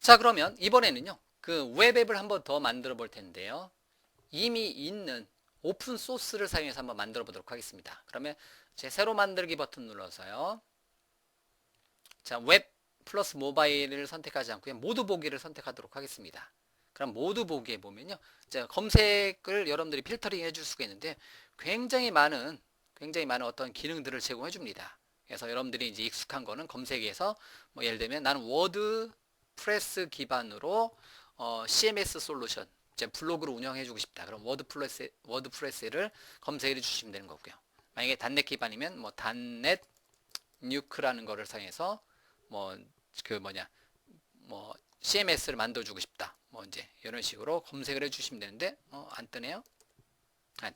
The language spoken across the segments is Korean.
자, 그러면 이번에는요, 그 웹앱을 한번 더 만들어 볼 텐데요. 이미 있는 오픈 소스를 사용해서 한번 만들어 보도록 하겠습니다. 그러면 제 새로 만들기 버튼 눌러서요. 자, 웹 플러스 모바일을 선택하지 않고요. 모두 보기를 선택하도록 하겠습니다. 그럼 모두 보기에 보면요. 자, 검색을 여러분들이 필터링 해줄 수가 있는데 굉장히 많은 어떤 기능들을 제공해 줍니다. 그래서 여러분들이 이제 익숙한 거는 검색에서 뭐 예를 들면 나는 워드 프레스 기반으로 CMS 솔루션 이제 블로그를 운영해 주고 싶다. 그럼 워드프레스를 검색해 주시면 되는 거고요. 만약에 단넷 기반이면 뭐 단넷 뉴크라는 거를 사용해서 뭐 그 뭐 CMS를 만들어주고 싶다. 뭐 이제 이런 식으로 검색을 해주시면 되는데 안 뜨네요.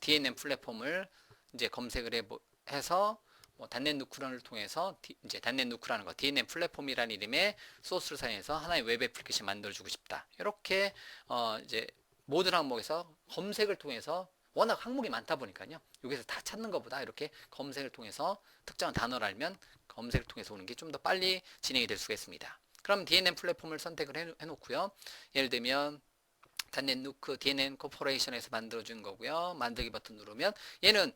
DNN 플랫폼을 이제 검색을 해서 뭐 단넷 누크런을 통해서 이제 단넷 누크라는 거 DNN 플랫폼이라는 이름의 소스를 사용해서 하나의 웹 애플리케이션 만들어주고 싶다. 이렇게 이제 모든 항목에서 검색을 통해서 워낙 항목이 많다 보니까요. 여기서 다 찾는 것보다 이렇게 검색을 통해서 특정한 단어를 알면 검색을 통해서 오는 게 좀 더 빨리 진행이 될 수가 있습니다. 그럼 DNN 플랫폼을 선택을 해놓고요. 예를 들면 단넷 누크 DNN 코퍼레이션에서 만들어준 거고요. 만들기 버튼 누르면 얘는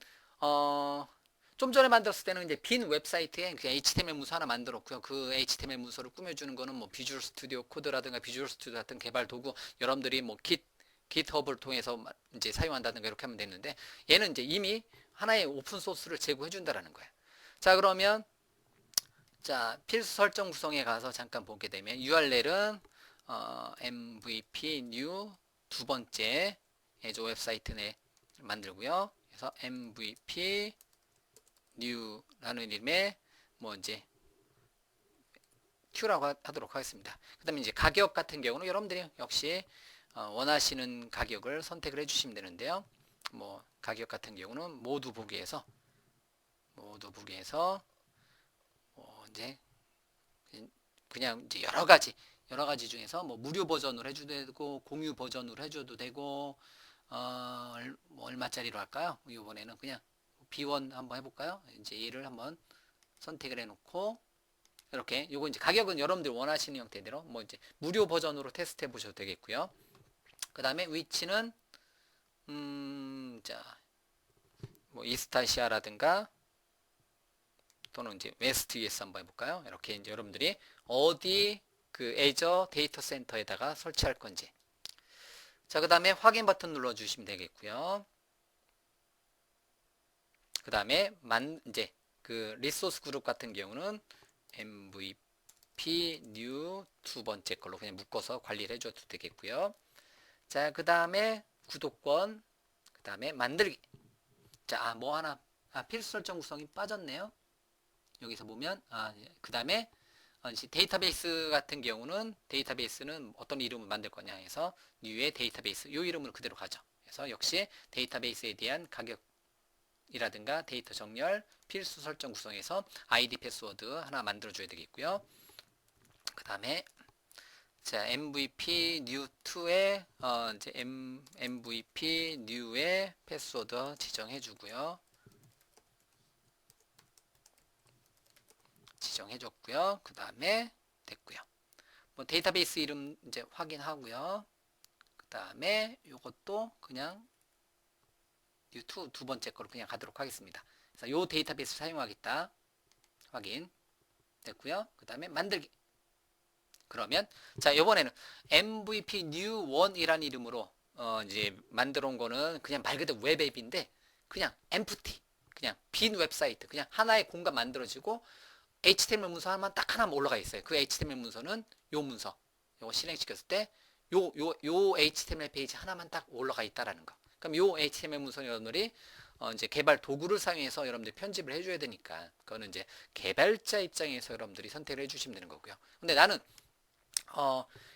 좀 전에 만들었을 때는 이제 빈 웹사이트에 그냥 HTML 문서 하나 만들었고요. 그 HTML 문서를 꾸며주는 거는 뭐 비주얼 스튜디오 코드라든가 비주얼 스튜디오 같은 개발 도구 여러분들이 뭐 깃허브를 통해서 이제 사용한다든가 이렇게 하면 되는데 얘는 이제 이미 하나의 오픈 소스를 제공해 준다라는 거예요. 자, 그러면 자, 필수 설정 구성에 가서 잠깐 보게 되면 URL은 MVP new 두 번째 애조 웹사이트 내 만들고요. 그래서 MVP new라는 이름의 뭐 이제 Q라고 하도록 하겠습니다. 그 다음에 이제 가격 같은 경우는 여러분들이 역시 원하시는 가격을 선택을 해주시면 되는데요. 뭐 가격 같은 경우는 모두 보기에서 이제 그냥 이제 여러 가지 중에서 뭐 무료 버전으로 해줘도 되고 공유 버전으로 해줘도 되고 뭐 얼마짜리로 할까요? 이번에는 그냥 B1 한번 해볼까요? 이제 얘를 한번 선택을 해놓고 이렇게 요거 이제 가격은 여러분들 원하시는 형태대로 뭐 이제 무료 버전으로 테스트 해보셔도 되겠고요. 그 다음에 위치는 자 뭐 이스타시아라든가 또는 이제 웨스트 US 한번 해볼까요? 이렇게 이제 여러분들이 어디 그 애저 데이터 센터에다가 설치할 건지. 자, 그 다음에 확인 버튼 눌러주시면 되겠고요. 그 다음에 이제 그 리소스 그룹 같은 경우는 MVP new 두 번째 걸로 그냥 묶어서 관리를 해줘도 되겠고요. 자, 그 다음에 구독권, 그 다음에 만들기. 자, 뭐 하나, 필수 설정 구성이 빠졌네요. 여기서 보면, 그 다음에 데이터베이스 같은 경우는 데이터베이스는 어떤 이름을 만들 거냐 해서 new의 데이터베이스, 이 이름으로 그대로 가죠. 그래서 역시 데이터베이스에 대한 가격이라든가 데이터 정렬, 필수 설정 구성에서 아이디 패스워드 하나 만들어줘야 되겠고요. 그 다음에 자, MVP new 2에 이제 MVP new의 패스워드 지정해 주고요. 지정해 줬고요. 그 다음에 됐고요. 뭐 데이터베이스 이름 이제 확인하고요. 그 다음에 이것도 그냥 new2 두 번째 거로 그냥 가도록 하겠습니다. 그래서 요 데이터베이스 사용하겠다. 확인 됐고요. 그 다음에 만들기. 그러면 자, 이번에는 MVP new 1이라는 이름으로 이제 만들어 온 거는 그냥 말 그대로 웹앱인데 그냥 empty 그냥 빈 웹사이트 그냥 하나의 공간 만들어지고 HTML 문서 하나만 딱 하나만 올라가 있어요. 그 HTML 문서는 요 문서 요거 실행시켰을 때 요 HTML 페이지 하나만 딱 올라가 있다라는 거. 그럼 요 HTML 문서 여러분들이 이제 개발 도구를 사용해서 여러분들이 편집을 해줘야 되니까 그거는 이제 개발자 입장에서 여러분들이 선택을 해주시면 되는 거고요. 근데 나는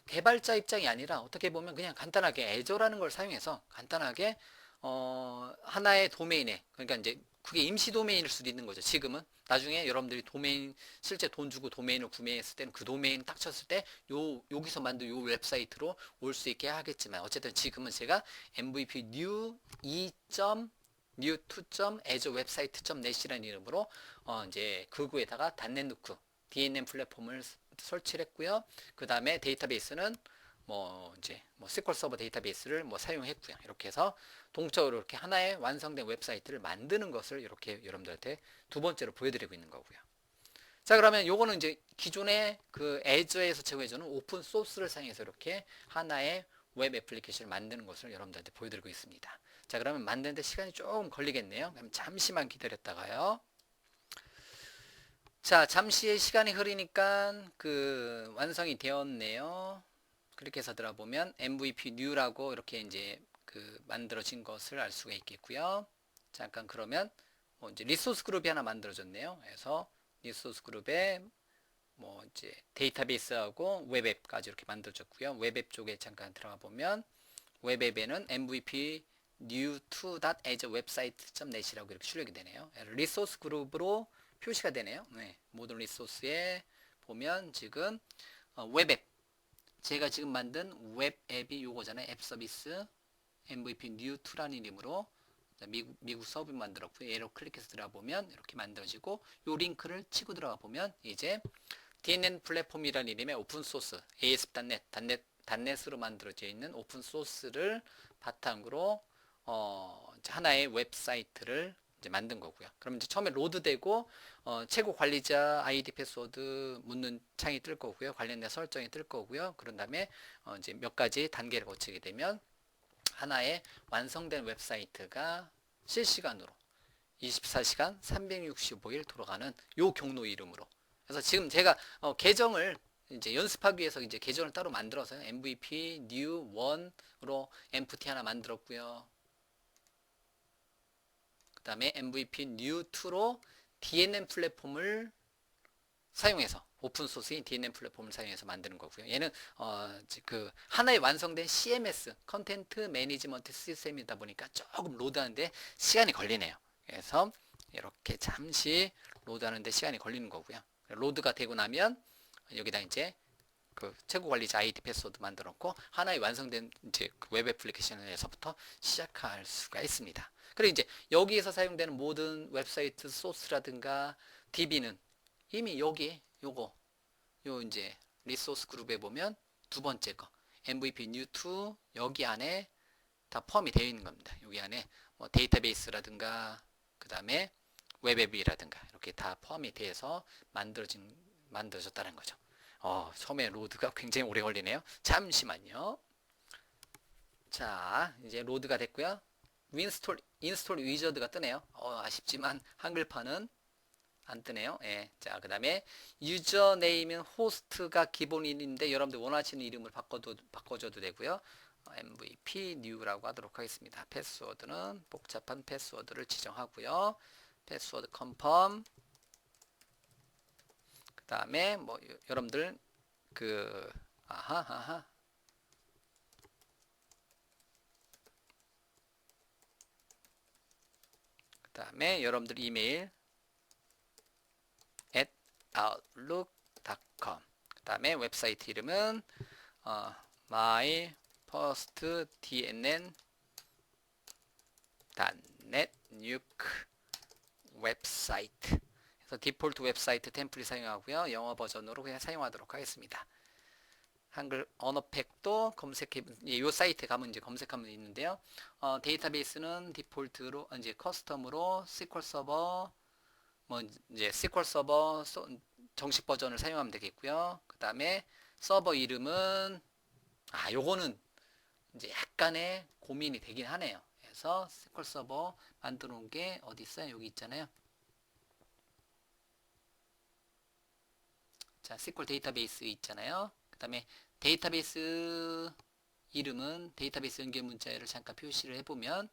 개발자 입장이 아니라 어떻게 보면 그냥 간단하게 애저라는 걸 사용해서 간단하게 하나의 도메인에 그러니까 이제 그게 임시 도메인일 수도 있는 거죠. 지금은 나중에 여러분들이 도메인 실제 돈 주고 도메인을 구매했을 때는 그 도메인 딱 쳤을 때 여기서 만든 요 웹사이트로 올 수 있게 하겠지만 어쨌든 지금은 제가 MVP new 2. new 2.azure website.net이라는 이름으로 이제 그거에다가 단넷 누크 DNN 플랫폼을 매니지먼트 설치를 했고요. 그 다음에 데이터베이스는 뭐 이제 뭐 SQL 서버 데이터베이스를 뭐 사용했고요. 이렇게 해서 동적으로 이렇게 하나의 완성된 웹사이트를 만드는 것을 이렇게 여러분들한테 두 번째로 보여드리고 있는 거고요. 자, 그러면 요거는 이제 기존의 그 애저에서 제공해주는 오픈 소스를 사용해서 이렇게 하나의 웹 애플리케이션을 만드는 것을 여러분들한테 보여드리고 있습니다. 자, 그러면 만드는데 시간이 조금 걸리겠네요. 그럼 잠시만 기다렸다가요. 자, 잠시의 시간이 흐르니까 그 완성이 되었네요. 그렇게 해서 들어보면 MVP new라고 이렇게 이제 그 만들어진 것을 알 수가 있겠고요. 잠깐 그러면 뭐 이제 리소스 그룹이 하나 만들어졌네요. 그래서 리소스 그룹에 뭐 이제 데이터베이스하고 웹앱까지 이렇게 만들어졌고요. 웹앱 쪽에 잠깐 들어가 보면 웹앱에는 MVP new2.as website.net이라고 이렇게 출력이 되네요. 리소스 그룹으로 표시가 되네요. 네, 모든 리소스에 보면 지금 웹앱 제가 지금 만든 웹앱이 요거잖아요. 앱 서비스 MVP new2라는 이름으로 미국 서브 만들었고요. 얘로 클릭해서 들어가 보면 이렇게 만들어지고 요 링크를 치고 들어가 보면 이제 DNN 플랫폼이라는 이름의 오픈소스 ASP.NET, .NET으로 만들어져 있는 오픈소스를 바탕으로 하나의 웹사이트를 이제 만든 거고요. 그럼 이제 처음에 로드되고 최고 관리자 아이디 패스워드 묻는 창이 뜰 거고요. 관련된 설정이 뜰 거고요. 그런 다음에 이제 몇 가지 단계를 거치게 되면 하나의 완성된 웹사이트가 실시간으로 24시간 365일 돌아가는 요 경로 이름으로. 그래서 지금 제가 계정을 이제 연습하기 위해서 이제 계정을 따로 만들어서요. MVP new 1으로 empty 하나 만들었고요. 그 다음에 MVP new 2로 DNN 플랫폼을 사용해서 오픈소스인 DNN 플랫폼을 사용해서 만드는 거고요. 얘는 그 하나의 완성된 CMS 컨텐트 매니지먼트 시스템이다 보니까 조금 로드하는데 시간이 걸리네요. 그래서 이렇게 잠시 로드하는데 시간이 걸리는 거고요. 로드가 되고 나면 여기다 이제 그 최고 관리자 아이디 패스워드 만들었고 하나의 완성된 이제 그 웹 애플리케이션에서부터 시작할 수가 있습니다. 그리고 이제 여기에서 사용되는 모든 웹사이트 소스라든가 DB는 이미 여기 요거 요 이제 리소스 그룹에 보면 두 번째 거 MVP new2 여기 안에 다 포함이 되어 있는 겁니다. 여기 안에 뭐 데이터베이스라든가 그 다음에 웹앱이라든가 이렇게 다 포함이 돼서 만들어졌다는 거죠. 처음에 로드가 굉장히 오래 걸리네요. 잠시만요. 자, 이제 로드가 됐고요. 인스톨 위저드가 뜨네요. 아쉽지만 한글판은 안 뜨네요. 예. 자, 그 다음에 유저네임은 호스트가 기본인인데 여러분들 원하시는 이름을 바꿔줘도 되고요. MVP new라고 하도록 하겠습니다. 패스워드는 복잡한 패스워드를 지정하고요. 패스워드 컨펌. 그 다음에 뭐 여러분들 그 그 다음에 여러분들 이메일 outlook.com 그 다음에 웹사이트 이름은 my first dnn.net nuke 웹사이트 그래서 디폴트 웹사이트 템플릿 사용하고요. 영어 버전으로 그냥 사용하도록 하겠습니다. 한글 언어팩도 검색해 이 사이트에 가면 이제 검색하면 있는데요. 데이터베이스는 디폴트로 이제 커스텀으로 SQL 서버 뭐 이제 SQL 서버 정식 버전을 사용하면 되겠고요. 그 다음에 서버 이름은 요거는 이제 약간의 고민이 되긴 하네요. 그래서 SQL 서버 만들어 놓은 게 어디 있어요? 여기 있잖아요. 자, SQL 데이터베이스 있잖아요. 그 다음에 데이터베이스 이름은 데이터베이스 연결 문자를 잠깐 표시를 해보면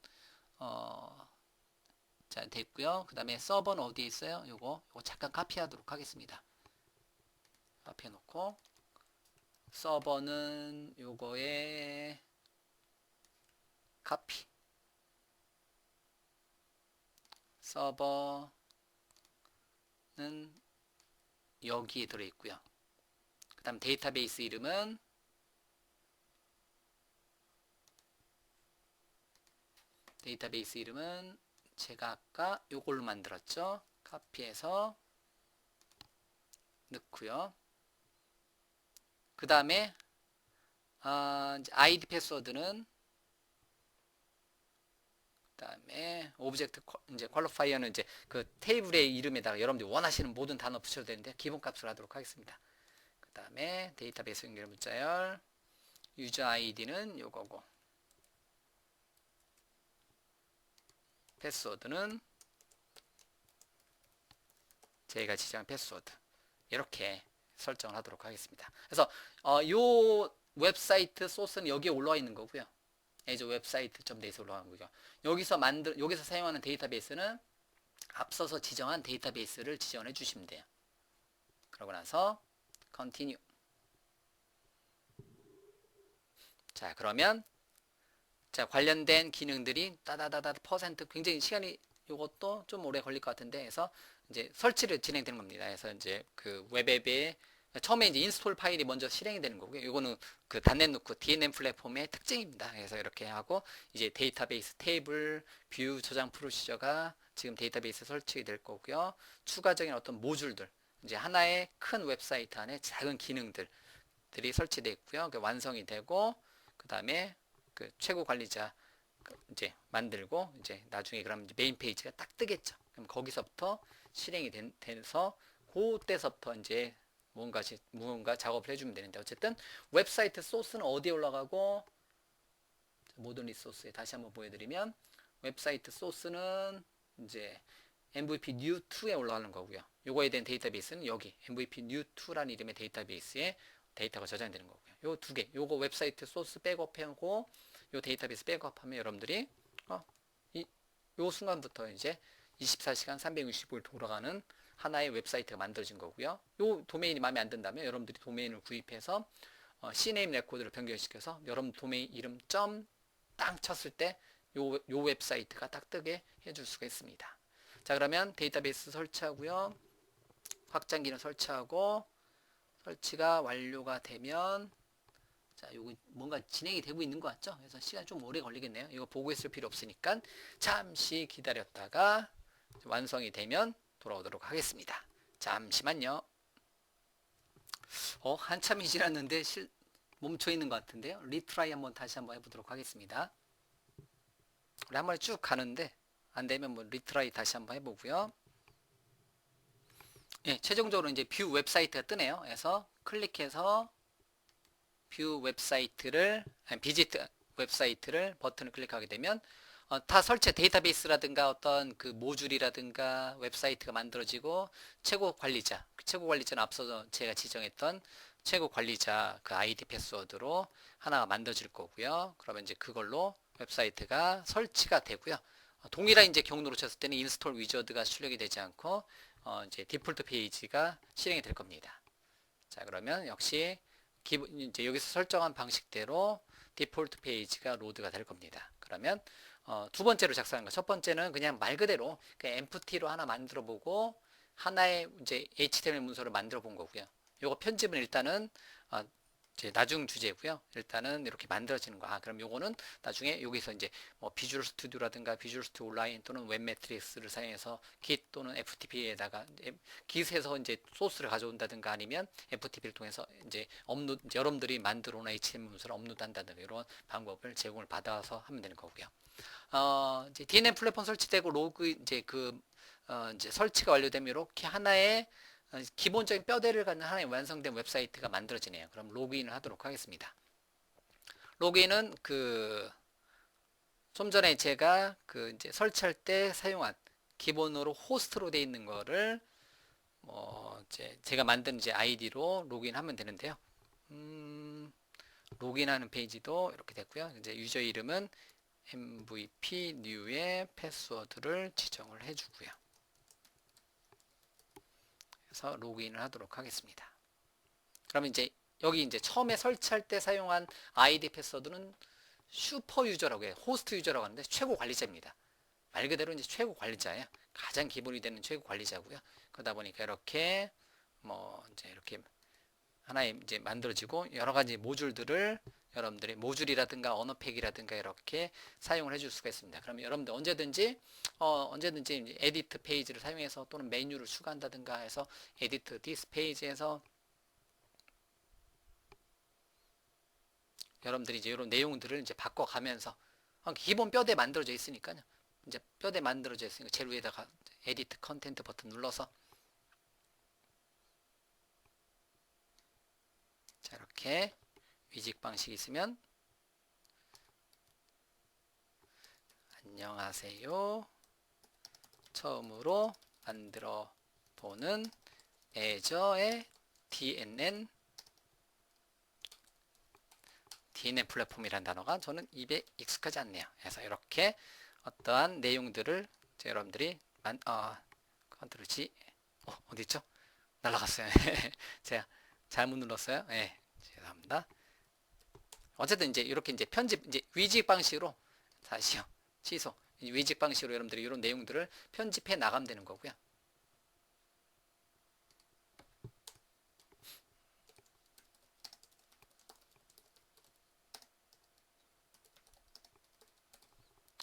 자, 됐고요. 그 다음에 서버는 어디에 있어요? 요거 잠깐 카피하도록 하겠습니다. 카피해 놓고 서버는 요거에 카피 서버는 여기에 들어있고요. 그 다음 데이터베이스 이름은 제가 아까 요걸로 만들었죠. 카피해서 넣고요. 그 다음에 이제 아이디 패스워드는 그다음에 오브젝트 이제 퀄리파이어는 이제 그 테이블의 이름에다가 여러분들이 원하시는 모든 단어 붙여도 되는데 기본값을 하도록 하겠습니다. 그다음에 데이터베이스 연결 문자열 유저 아이디는 요거고 패스워드는 저희가 지정한 패스워드 이렇게 설정을 하도록 하겠습니다. 그래서 요 웹사이트 소스는 여기에 올라와 있는 거고요. as website.net에 올라가는 거죠. 여기서 사용하는 데이터베이스는 앞서서 지정한 데이터베이스를 지정해 주시면 돼요. 그러고 나서 continue. 자, 그러면 자, 관련된 기능들이 따다다다 퍼센트 굉장히 시간이 요것도 좀 오래 걸릴 것 같은데 해서 이제 설치를 진행되는 겁니다. 그래서 이제 그 웹앱에 처음에 이제 인스톨 파일이 먼저 실행이 되는 거고요. 이거는 그 단넷노크 DNN 플랫폼의 특징입니다. 그래서 이렇게 하고 이제 데이터베이스 테이블 뷰 저장 프로시저가 지금 데이터베이스 설치될 거고요. 추가적인 어떤 모듈들 이제 하나의 큰 웹사이트 안에 작은 기능들이 설치되어 있고요. 완성이 되고 그 다음에 그 최고 관리자 이제 만들고 이제 나중에 그럼 이제 메인 페이지가 딱 뜨겠죠. 그럼 거기서부터 실행이 돼서 그때서부터 이제 무언가 작업을 해주면 되는데 어쨌든 웹사이트 소스는 어디에 올라가고 모든 리소스에 다시 한번 보여드리면 웹사이트 소스는 이제 MVP new2에 올라가는 거고요. 요거에 대한 데이터베이스는 여기 MVP new2라는 이름의 데이터베이스에 데이터가 저장되는 거고요. 요 두 개, 요거 웹사이트 소스 백업하고 요 데이터베이스 백업하면 여러분들이 요 순간부터 이제 24시간 365일 돌아가는 하나의 웹사이트가 만들어진 거고요. 요 도메인이 마음에 안 든다면 여러분들이 도메인을 구입해서 CNAME 레코드를 변경시켜서 여러분 도메인 이름 딱 쳤을 때 요 웹사이트가 딱 뜨게 해줄 수가 있습니다. 자, 그러면 데이터베이스 설치하고요. 확장기는 설치하고 설치가 완료가 되면 자, 요거 뭔가 진행이 되고 있는 것 같죠? 그래서 시간 좀 오래 걸리겠네요. 이거 보고 있을 필요 없으니까 잠시 기다렸다가 완성이 되면 돌아오도록 하겠습니다. 잠시만요. 한참이 지났는데 멈춰 있는 것 같은데요. 리트라이 다시 한번 해보도록 하겠습니다. 우리 한 번에 쭉 가는데 안 되면 뭐 리트라이 다시 한번 해보고요. 예, 최종적으로 이제 뷰 웹사이트가 뜨네요. 그래서 클릭해서 뷰 웹사이트를 비지트 웹사이트를 버튼을 클릭하게 되면 다 설치 데이터베이스라든가 어떤 그 모듈이라든가 웹사이트가 만들어지고 최고 관리자는 앞서서 제가 지정했던 최고 관리자 그 아이디 패스워드로 하나가 만들어질 거고요. 그러면 이제 그걸로 웹사이트가 설치가 되고요. 동일한 이제 경로로 쳤을 때는 인스톨 위저드가 출력이 되지 않고 이제 디폴트 페이지가 실행이 될 겁니다. 자, 그러면 역시 이제 여기서 설정한 방식대로 디폴트 페이지가 로드가 될 겁니다. 그러면 두 번째로 작성한 거, 첫 번째는 그냥 말 그대로 empty로 하나 만들어 보고 하나의 이제 HTML 문서를 만들어 본 거고요. 요거 편집은 일단은 이제 나중 주제고요. 일단은 이렇게 만들어지는 거. 그럼 요거는 나중에 여기서 이제 뭐 비주얼 스튜디오라든가 비주얼 스튜디오 온라인 또는 웹 매트릭스를 사용해서 Git 또는 FTP에다가 Git에서 이제 소스를 가져온다든가 아니면 FTP를 통해서 이제 여러분들이 만들어 놓은 HTML 문서를 업로드한다든가 이런 방법을 제공을 받아서 하면 되는 거고요. 이제 DNN 플랫폼 설치되고 로그 이제 이제 설치가 완료되면 이렇게 하나의 기본적인 뼈대를 갖는 하나의 완성된 웹사이트가 만들어지네요. 그럼 로그인을 하도록 하겠습니다. 로그인은 좀 전에 제가 이제 설치할 때 사용한 기본으로 호스트로 되어 있는 거를 이제 제가 만든 이제 아이디로 로그인하면 되는데요. 로그인하는 페이지도 이렇게 됐고요. 이제 유저 이름은 MVP new의 패스워드를 지정을 해주고요. 그래서 로그인을 하도록 하겠습니다. 그러면 이제 여기 이제 처음에 설치할 때 사용한 아이디 패스워드는 슈퍼 유저라고 해요. 호스트 유저라고 하는데 최고 관리자입니다. 말 그대로 이제 최고 관리자예요. 가장 기본이 되는 최고 관리자고요. 그러다 보니까 이렇게 이제 이렇게 하나의 이제 만들어지고 여러 가지 모듈들을 여러분들이 모듈이라든가 언어팩이라든가 이렇게 사용을 해줄 수가 있습니다. 그러면 여러분들 언제든지 에디트 페이지를 사용해서 또는 메뉴를 추가한다든가 해서 에디트 디스 페이지에서 여러분들이 이제 이런 내용들을 이제 바꿔가면서 기본 뼈대 만들어져 있으니까요. 이제 뼈대 만들어져 있으니까 제일 위에다가 에디트 컨텐트 버튼 눌러서 자 이렇게 위직 방식이 있으면 안녕하세요. 처음으로 만들어 보는 애저의 DNN 플랫폼이라는 단어가 저는 입에 익숙하지 않네요. 그래서 이렇게 어떠한 내용들을 여러분들이 컨트롤 G 어디 있죠? 날라갔어요. 제가 잘못 눌렀어요. 네, 죄송합니다. 어쨌든 이제 이렇게 이제 편집 이제 위직 방식으로 다시요. 취소. 위직 방식으로 여러분들이 이런 내용들을 편집해 나가면 되는 거고요.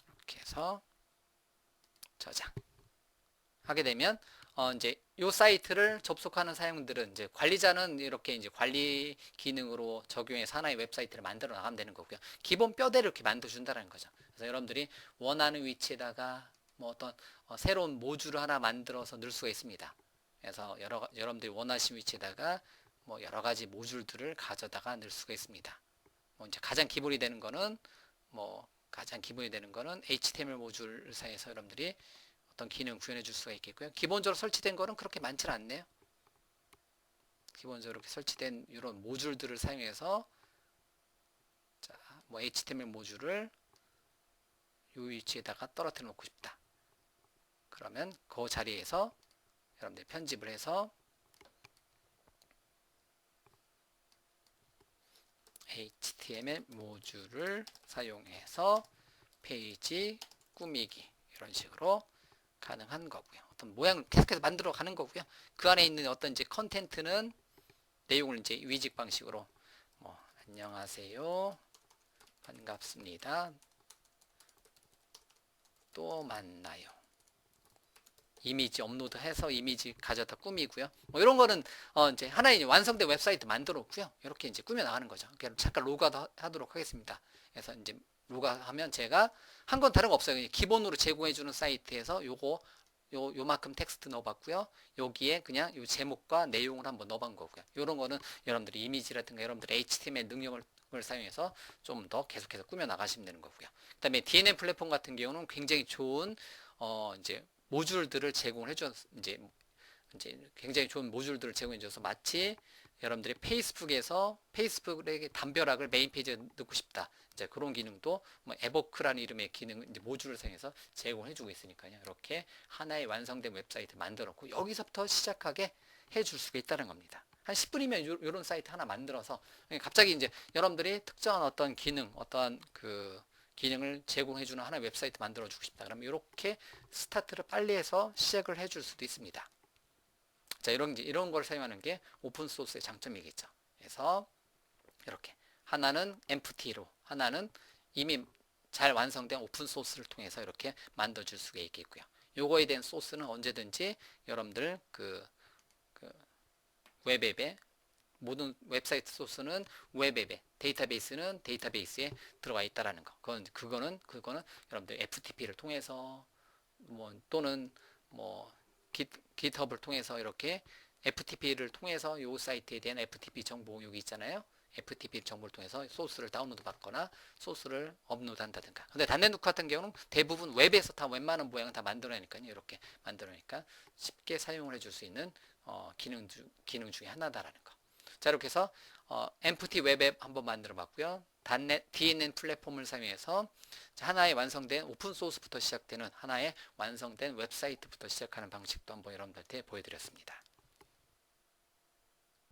이렇게 해서 저장 하게 되면 이제 요 사이트를 접속하는 사용자들은 이제 관리자는 이렇게 이제 관리 기능으로 적용해서 하나의 웹사이트를 만들어 나가면 되는 거고요. 기본 뼈대를 이렇게 만들어 준다는 거죠. 그래서 여러분들이 원하는 위치에다가 뭐 어떤 새로운 모듈을 하나 만들어서 넣을 수가 있습니다. 그래서 여러분들이 원하시는 위치에다가 뭐 여러 가지 모듈들을 가져다가 넣을 수가 있습니다. 뭐 이제 가장 기본이 되는 거는 HTML 모듈을 사용해서 여러분들이 어떤 기능 구현해 줄 수가 있겠고요. 기본적으로 설치된 거는 그렇게 많지 않네요. 기본적으로 이렇게 설치된 이런 모듈들을 사용해서 자, 뭐 HTML 모듈을 이 위치에다가 떨어뜨려 놓고 싶다. 그러면 그 자리에서 여러분들 편집을 해서 HTML 모듈을 사용해서 페이지 꾸미기 이런 식으로 가능한 거고요. 어떤 모양을 계속해서 만들어 가는 거고요. 그 안에 있는 어떤 이제 컨텐트는 내용을 이제 위직 방식으로 뭐 안녕하세요. 반갑습니다. 또 만나요. 이미지 업로드해서 이미지 가져다 꾸미고요. 뭐 이런 거는 이제 하나의 완성된 웹사이트 만들었고요. 이렇게 이제 꾸며 나가는 거죠. 잠깐 로그아웃 하도록 하겠습니다. 그래서 이제 로그아웃하면 제가 한 건 다른 거 없어요. 기본으로 제공해주는 사이트에서 요만큼 텍스트 넣어봤고요. 여기에 그냥 요 제목과 내용을 한번 넣어본 거고요. 이런 거는 여러분들이 이미지라든가 여러분들의 HTML 능력을 사용해서 좀 더 계속해서 꾸며 나가시면 되는 거고요. 그 다음에 DNN 플랫폼 같은 경우는 굉장히 좋은 이제 모듈들을 제공을 해줘 이제 굉장히 좋은 모듈들을 제공해줘서 마치 여러분들이 페이스북의 담벼락을 메인 페이지에 넣고 싶다. 이제 그런 기능도 뭐 에버크라는 이름의 기능 이제 모듈을 사용해서 제공해주고 있으니까요. 이렇게 하나의 완성된 웹사이트 만들었고 여기서부터 시작하게 해줄 수가 있다는 겁니다. 한 10분이면 이런 사이트 하나 만들어서 갑자기 이제 여러분들이 특정한 어떤 기능, 어떠한 그 기능을 제공해주는 하나의 웹사이트 만들어주고 싶다. 그러면 이렇게 스타트를 빨리 해서 시작을 해줄 수도 있습니다. 자, 이런 걸 사용하는 게 오픈소스의 장점이겠죠. 그래서 이렇게 하나는 empty로 하나는 이미 잘 완성된 오픈소스를 통해서 이렇게 만들어줄 수가 있겠고요. 요거에 대한 소스는 언제든지 여러분들 그 웹앱에 모든 웹사이트 소스는 웹앱에 데이터베이스는 데이터베이스에 들어가 있다라는 거. 그거는 여러분들 FTP를 통해서 또는 GitHub을 통해서 이렇게 FTP를 통해서 이 사이트에 대한 FTP 정보 여기 있잖아요. FTP 정보를 통해서 소스를 다운로드 받거나 소스를 업로드 한다든가. 근데 단넷누크 같은 경우는 대부분 웹에서 다 웬만한 모양은 다 만들어내니까요. 이렇게 만들어내니까 쉽게 사용을 해줄 수 있는 기능 중에 하나다라는 거. 자, 이렇게 해서 empty 웹 앱 한번 만들어 봤고요. DNN 플랫폼을 사용해서 하나의 완성된 오픈소스부터 시작되는 하나의 완성된 웹사이트부터 시작하는 방식도 한번 여러분들한테 보여드렸습니다.